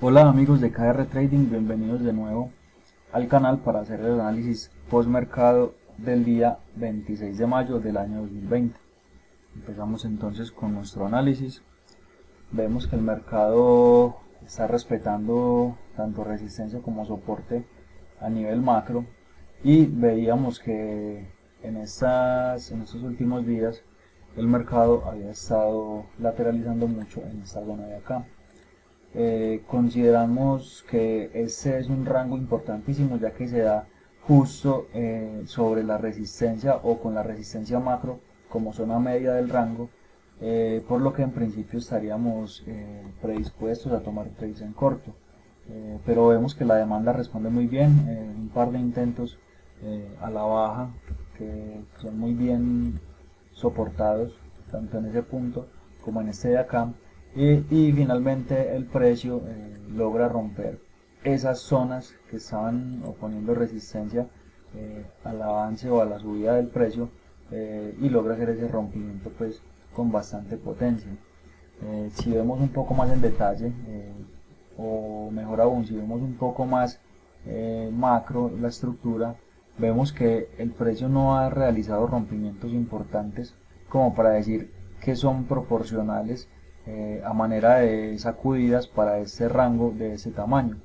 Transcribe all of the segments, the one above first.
Hola amigos de KR Trading, bienvenidos de nuevo al canal para hacer el análisis post mercado del día 26 de mayo del año 2020. Empezamos entonces con nuestro análisis. Vemos que el mercado está respetando tanto resistencia como soporte a nivel macro y veíamos que en estos últimos días el mercado había estado lateralizando mucho en esta zona de acá. Consideramos que este es un rango importantísimo, ya que se da justo sobre la resistencia o con la resistencia macro como zona media del rango, por lo que en principio estaríamos predispuestos a tomar trades en corto. Pero vemos que la demanda responde muy bien, un par de intentos a la baja que son muy bien soportados tanto en ese punto como en este de acá, y finalmente el precio logra romper esas zonas que estaban oponiendo resistencia al avance o a la subida del precio, y logra hacer ese rompimiento pues con bastante potencia. Si vemos un poco más en detalle, o mejor aún, si vemos un poco más macro la estructura, vemos que el precio no ha realizado rompimientos importantes como para decir que son proporcionales a manera de sacudidas para este rango de ese tamaño.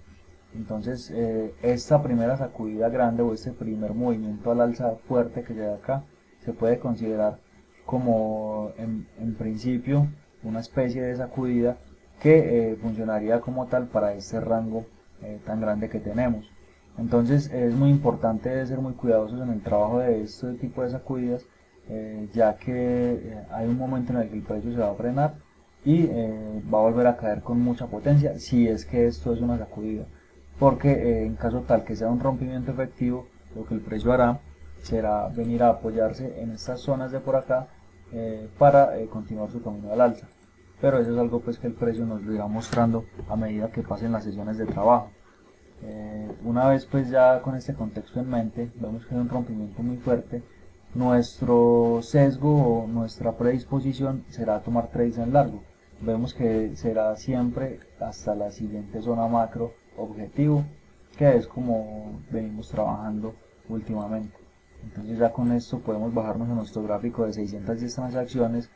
Entonces esta primera sacudida grande o este primer movimiento al alza fuerte que llega acá se puede considerar como en principio una especie de sacudida que funcionaría como tal para este rango tan grande que tenemos. Entonces es muy importante ser muy cuidadosos en el trabajo de este tipo de sacudidas, ya que hay un momento en el que el precio se va a frenar y va a volver a caer con mucha potencia si es que esto es una sacudida, porque en caso tal que sea un rompimiento efectivo, lo que el precio hará será venir a apoyarse en estas zonas de por acá para continuar su camino al alza. Pero eso es algo pues que el precio nos lo irá mostrando a medida que pasen las sesiones de trabajo. Una vez pues ya con este contexto en mente, vemos que hay un rompimiento muy fuerte. Nuestro sesgo o nuestra predisposición será tomar trades en largo. Vemos que será siempre hasta la siguiente zona macro objetivo, que es como venimos trabajando últimamente. Entonces ya con esto podemos bajarnos a nuestro gráfico de 610 transacciones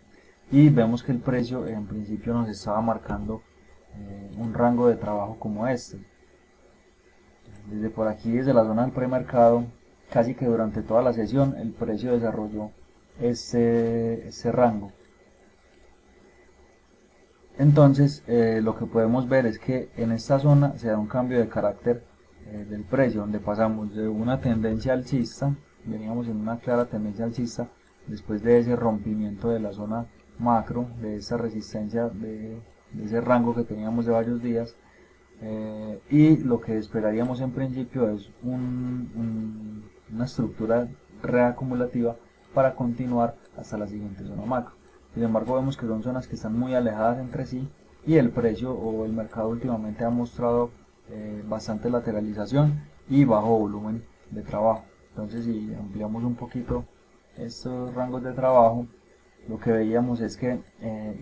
y vemos que el precio en principio nos estaba marcando un rango de trabajo como este. Desde por aquí, desde la zona del premercado, casi que durante toda la sesión el precio desarrolló este rango. Entonces lo que podemos ver es que en esta zona se da un cambio de carácter del precio, donde pasamos de una tendencia alcista, veníamos en una clara tendencia alcista, después de ese rompimiento de la zona macro, de esa resistencia, de ese rango que teníamos de varios días, y lo que esperaríamos en principio es una estructura reacumulativa para continuar hasta la siguiente zona macro. Sin embargo, vemos que son zonas que están muy alejadas entre sí y el precio o el mercado últimamente ha mostrado bastante lateralización y bajo volumen de trabajo. Entonces, si ampliamos un poquito estos rangos de trabajo, lo que veíamos es que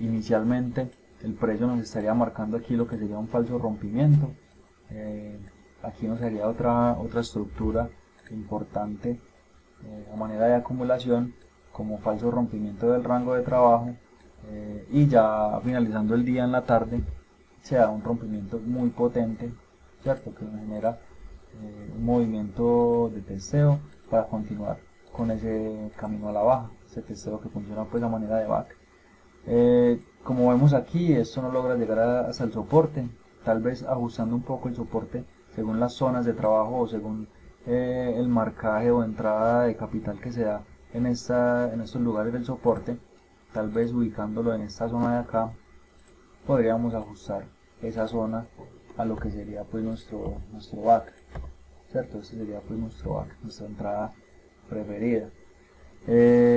inicialmente el precio nos estaría marcando aquí lo que sería un falso rompimiento. Aquí nos sería otra estructura importante a manera de acumulación como falso rompimiento del rango de trabajo, y ya finalizando el día en la tarde se da un rompimiento muy potente, cierto, que nos genera un movimiento de testeo para continuar con ese camino a la baja, ese testeo que funciona pues a manera de back. Como vemos aquí, esto no logra llegar hasta el soporte, tal vez ajustando un poco el soporte según las zonas de trabajo o según el marcaje o entrada de capital que se da en estos lugares del soporte, tal vez ubicándolo en esta zona de acá, podríamos ajustar esa zona a lo que sería pues nuestro back, ¿cierto? Este sería pues nuestro back, nuestra entrada preferida.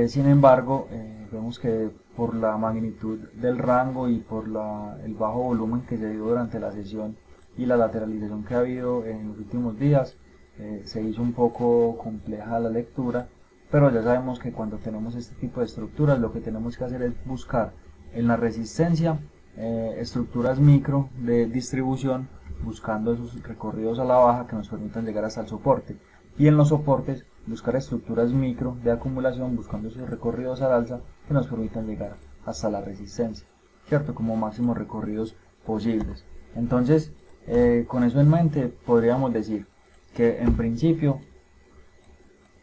Sin embargo, vemos que por la magnitud del rango y por el bajo volumen que se dio durante la sesión y la lateralización que ha habido en los últimos días, se hizo un poco compleja la lectura, pero ya sabemos que cuando tenemos este tipo de estructuras lo que tenemos que hacer es buscar en la resistencia estructuras micro de distribución, buscando esos recorridos a la baja que nos permitan llegar hasta el soporte, y en los soportes buscar estructuras micro de acumulación, buscando esos recorridos al alza que nos permitan llegar hasta la resistencia, ¿cierto? Como máximos recorridos posibles. Entonces, con eso en mente, podríamos decir que en principio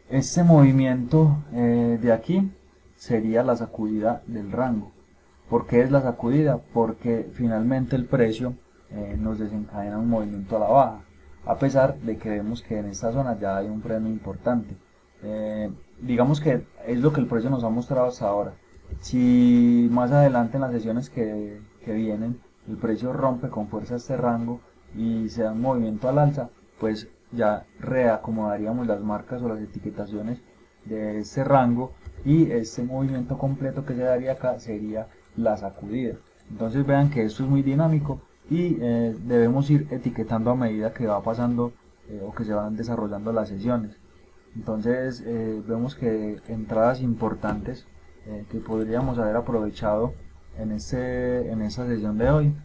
este movimiento de aquí sería la sacudida del rango. ¿Por qué es la sacudida? Porque finalmente el precio nos desencadena un movimiento a la baja, a pesar de que vemos que en esta zona ya hay un freno importante. Digamos que es lo que el precio nos ha mostrado hasta ahora. Si más adelante en las sesiones que vienen el precio rompe con fuerza este rango y se da un movimiento al alza, pues ya reacomodaríamos las marcas o las etiquetaciones de ese rango, y este movimiento completo que se daría acá sería la sacudida. Entonces vean que esto es muy dinámico y debemos ir etiquetando a medida que va pasando o que se van desarrollando las sesiones. Entonces vemos que entradas importantes que podríamos haber aprovechado en esa sesión de hoy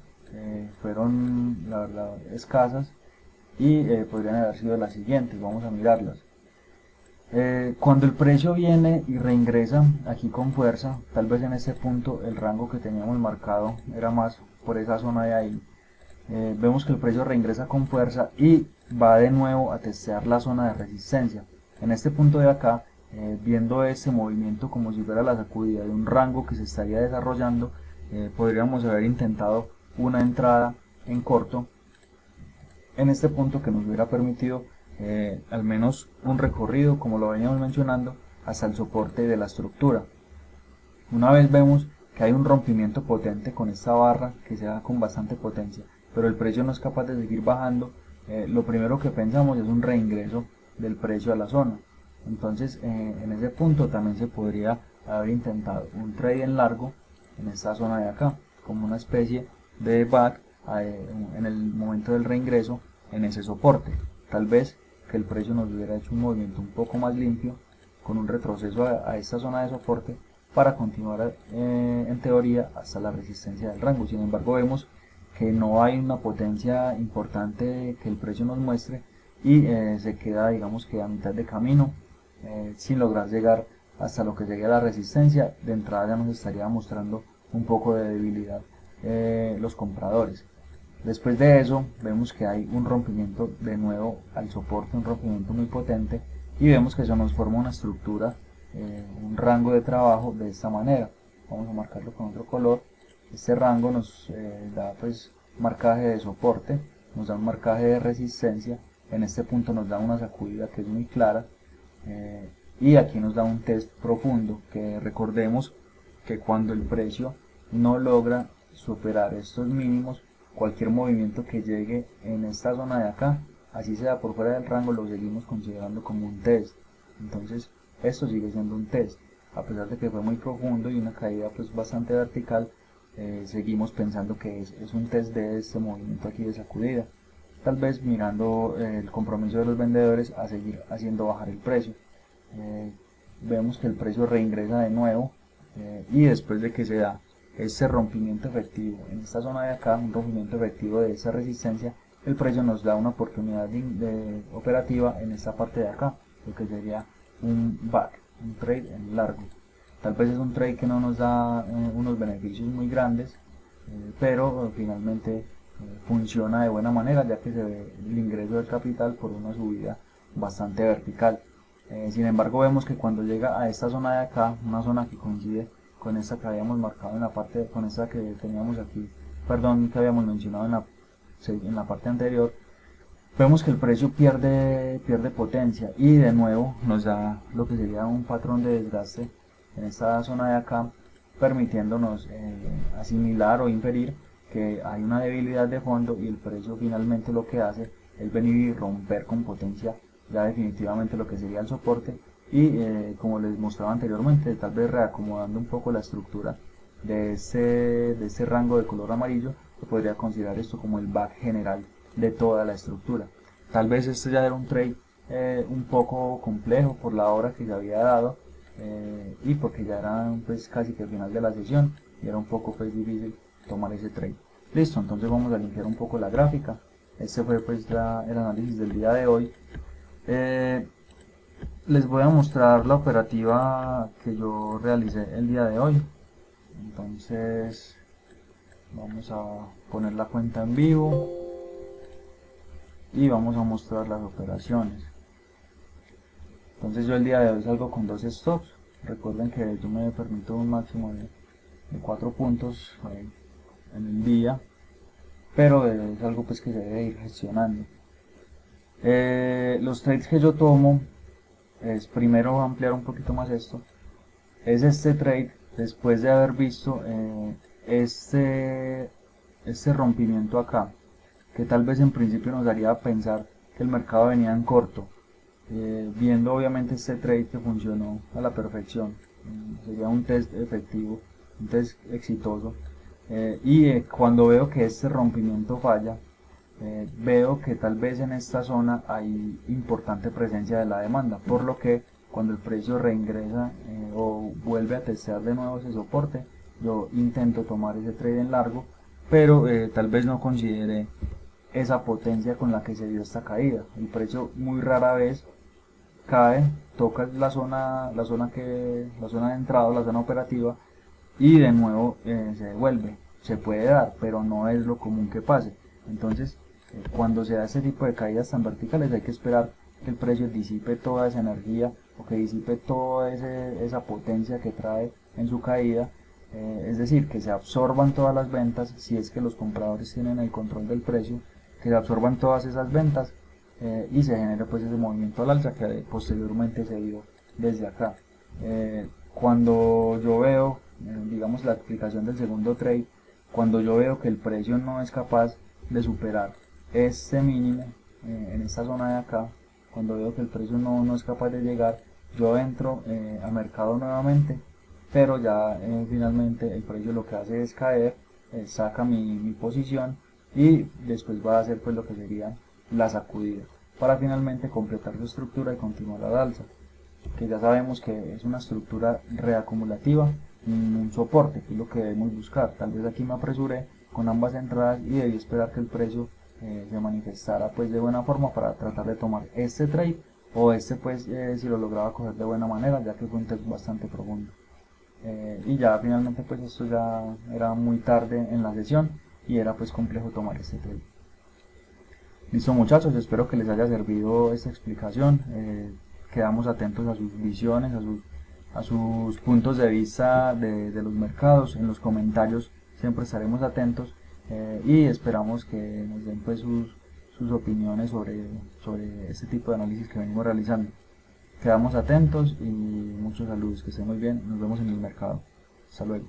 fueron la verdad escasas, y podrían haber sido las siguientes. Vamos a mirarlas. Cuando el precio viene y reingresa aquí con fuerza, tal vez en este punto el rango que teníamos marcado era más por esa zona de ahí. Vemos que el precio reingresa con fuerza y va de nuevo a testear la zona de resistencia. En este punto de acá, viendo este movimiento como si fuera la sacudida de un rango que se estaría desarrollando, podríamos haber intentado una entrada en corto en este punto que nos hubiera permitido al menos un recorrido, como lo veníamos mencionando, hasta el soporte de la estructura. Una vez vemos que hay un rompimiento potente con esta barra que se da con bastante potencia, pero el precio no es capaz de seguir bajando, lo primero que pensamos es un reingreso del precio a la zona. Entonces en ese punto también se podría haber intentado un trade en largo en esta zona de acá, como una especie de back en el momento del reingreso en ese soporte. Tal vez que el precio nos hubiera hecho un movimiento un poco más limpio con un retroceso a esta zona de soporte para continuar en teoría hasta la resistencia del rango. Sin embargo, vemos que no hay una potencia importante que el precio nos muestre y se queda, digamos que a mitad de camino, sin lograr llegar hasta lo que llegue a la resistencia. De entrada ya nos estaría mostrando un poco de debilidad los compradores. Después de eso vemos que hay un rompimiento de nuevo al soporte, un rompimiento muy potente, y vemos que se nos forma una estructura, un rango de trabajo de esta manera. Vamos a marcarlo con otro color. Este rango nos da pues marcaje de soporte, nos da un marcaje de resistencia, en este punto nos da una sacudida que es muy clara, y aquí nos da un test profundo, que recordemos que cuando el precio no logra superar estos mínimos, cualquier movimiento que llegue en esta zona de acá, así sea por fuera del rango, lo seguimos considerando como un test. Entonces esto sigue siendo un test, a pesar de que fue muy profundo y una caída pues bastante vertical, seguimos pensando que es un test de este movimiento aquí de sacudida, tal vez mirando el compromiso de los vendedores a seguir haciendo bajar el precio. Vemos que el precio reingresa de nuevo, y después de que se da este rompimiento efectivo en esta zona de acá, un rompimiento efectivo de esa resistencia, el precio nos da una oportunidad de operativa en esta parte de acá, lo que sería un back, un trade en largo. Tal vez es un trade que no nos da unos beneficios muy grandes, pero finalmente funciona de buena manera, ya que se ve el ingreso del capital por una subida bastante vertical. Sin embargo, vemos que cuando llega a esta zona de acá, una zona que coincide con esta que habíamos marcado en la parte, con esta que teníamos aquí, perdón, que habíamos mencionado en la parte anterior, vemos que el precio pierde potencia y de nuevo nos da lo que sería un patrón de desgaste en esta zona de acá, permitiéndonos asimilar o inferir que hay una debilidad de fondo, y el precio finalmente lo que hace es venir y romper con potencia ya definitivamente lo que sería el soporte, y como les mostraba anteriormente, tal vez reacomodando un poco la estructura de ese rango de color amarillo, se podría considerar esto como el back general de toda la estructura. Tal vez este ya era un trade un poco complejo por la hora que se había dado, y porque ya era pues casi que el final de la sesión y era un poco pues difícil tomar ese trade. Listo, entonces vamos a limpiar un poco la gráfica. Este fue pues el análisis del día de hoy. Les voy a mostrar la operativa que yo realicé el día de hoy. Entonces vamos a poner la cuenta en vivo y vamos a mostrar las operaciones. Entonces yo el día de hoy salgo con 2 stops. Recuerden que yo me permito un máximo de 4 puntos en el día, pero es algo pues que se debe ir gestionando. Los trades que yo tomo es, primero ampliar un poquito más esto, es este trade después de haber visto este rompimiento acá, que tal vez en principio nos haría pensar que el mercado venía en corto, viendo obviamente este trade que funcionó a la perfección. Sería un test efectivo, un test exitoso, cuando veo que este rompimiento falla, veo que tal vez en esta zona hay importante presencia de la demanda, por lo que cuando el precio reingresa o vuelve a testear de nuevo ese soporte, yo intento tomar ese trade en largo, pero tal vez no considere esa potencia con la que se dio esta caída. El precio muy rara vez cae, toca la zona de entrada, la zona operativa, y de nuevo se devuelve. Se puede dar, pero no es lo común que pase. Entonces, cuando se da este tipo de caídas tan verticales, hay que esperar que el precio disipe toda esa energía o que disipe toda esa potencia que trae en su caída, es decir, que se absorban todas las ventas, si es que los compradores tienen el control del precio, que se absorban todas esas ventas y se genera pues ese movimiento al alza que posteriormente se dio desde acá. Cuando yo veo, digamos, la explicación del segundo trade, cuando yo veo que el precio no es capaz de superar este mínimo en esta zona de acá, cuando veo que el precio no es capaz de llegar, yo entro a mercado nuevamente, pero ya finalmente el precio lo que hace es caer, saca mi posición y después va a hacer pues lo que sería la sacudida para finalmente completar su estructura y continuar al alza, que ya sabemos que es una estructura reacumulativa, un soporte, que es lo que debemos buscar. Tal vez aquí me apresuré con ambas entradas y debí esperar que el precio se manifestara pues de buena forma para tratar de tomar este trade, o pues si lo lograba coger de buena manera, ya que fue un test bastante profundo. Y ya finalmente pues esto ya era muy tarde en la sesión y era pues complejo tomar este trade. Listo muchachos, espero que les haya servido esta explicación. Quedamos atentos a sus visiones, a sus puntos de vista de los mercados. En los comentarios siempre estaremos atentos y esperamos que nos den pues sus opiniones sobre este tipo de análisis que venimos realizando. Quedamos atentos y muchos saludos, que estén muy bien, nos vemos en el mercado. Hasta luego.